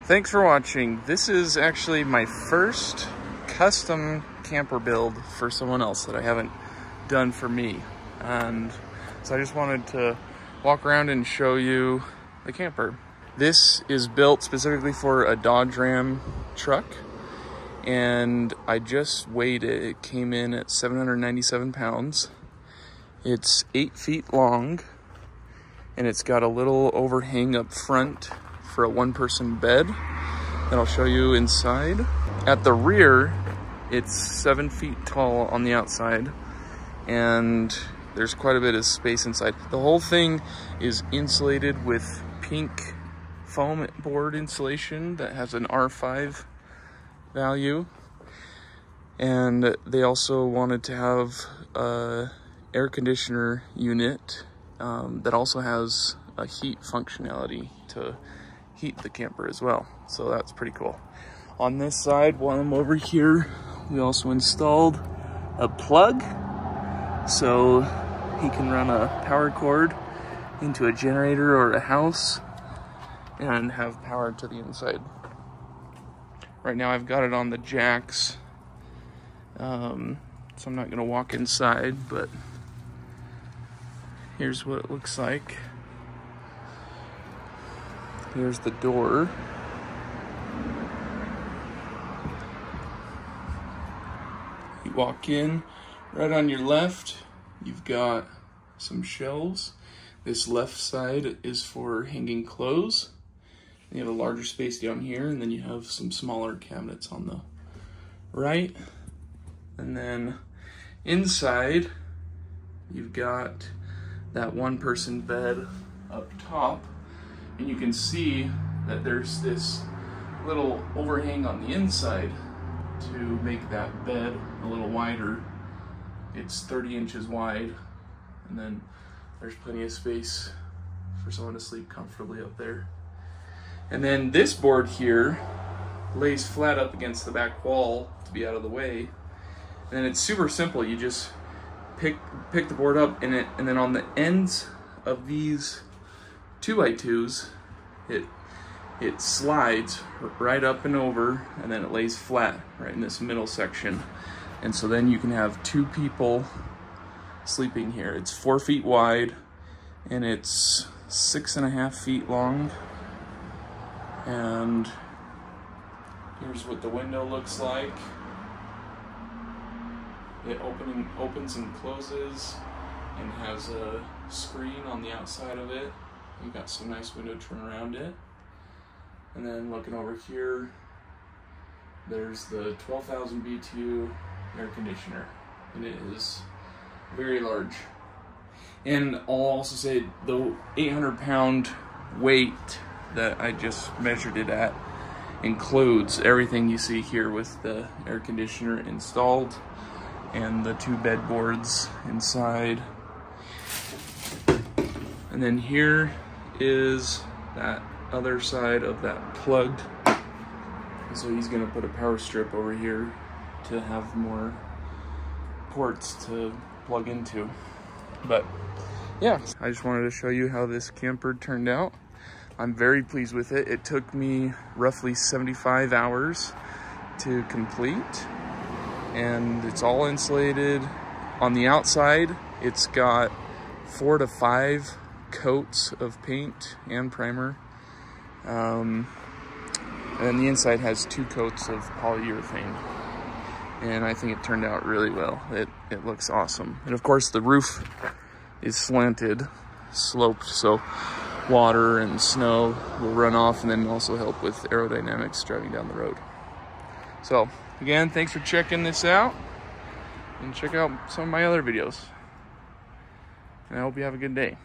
Thanks for watching. This is actually my first custom camper build for someone else that I haven't done for me. And so I just wanted to walk around and show you the camper. This is built specifically for a Dodge Ram truck, and I just weighed it. It came in at 797 pounds. It's 8 feet long, and it's got a little overhang up front for a one-person bed that I'll show you inside. At the rear, it's 7 feet tall on the outside, and there's quite a bit of space inside. The whole thing is insulated with pink foam board insulation that has an R5 value. And they also wanted to have a air conditioner unit that also has a heat functionality to heat the camper as well. So that's pretty cool. On this side, while I'm over here, we also installed a plug so he can run a power cord into a generator or a house and have power to the inside. Right now I've got it on the jacks, so I'm not gonna walk inside, but here's what it looks like. Here's the door. You walk in, right on your left, you've got some shelves. This left side is for hanging clothes. You have a larger space down here, and then you have some smaller cabinets on the right. And then inside, you've got that one-person bed up top, and you can see that there's this little overhang on the inside to make that bed a little wider. It's 30 inches wide, and then there's plenty of space for someone to sleep comfortably up there. And then this board here lays flat up against the back wall to be out of the way. And it's super simple. You just pick the board up, and then on the ends of these 2x2s, it slides right up and over, and then it lays flat right in this middle section. And so then you can have 2 people sleeping here. It's 4 feet wide, and it's 6.5 feet long. And here's what the window looks like. It opens and closes and has a screen on the outside of it. You've got some nice window trim around it. And then looking over here, there's the 12,000 BTU air conditioner, and it is very large. And I'll also say the 800-pound weight that I just measured it at includes everything you see here with the air conditioner installed and the 2 bed boards inside. And then here is that other side of that plugged. So he's gonna put a power strip over here to have more ports to plug into. But yeah, I just wanted to show you how this camper turned out. I'm very pleased with it. It took me roughly 75 hours to complete, and it's all insulated. On the outside, it's got 4 to 5 coats of paint and primer. And the inside has 2 coats of polyurethane. And I think it turned out really well. It looks awesome. And of course the roof is slanted, sloped, so water and snow will run off, and then also help with aerodynamics driving down the road. So again, thanks for checking this out, and check out some of my other videos. And I hope you have a good day.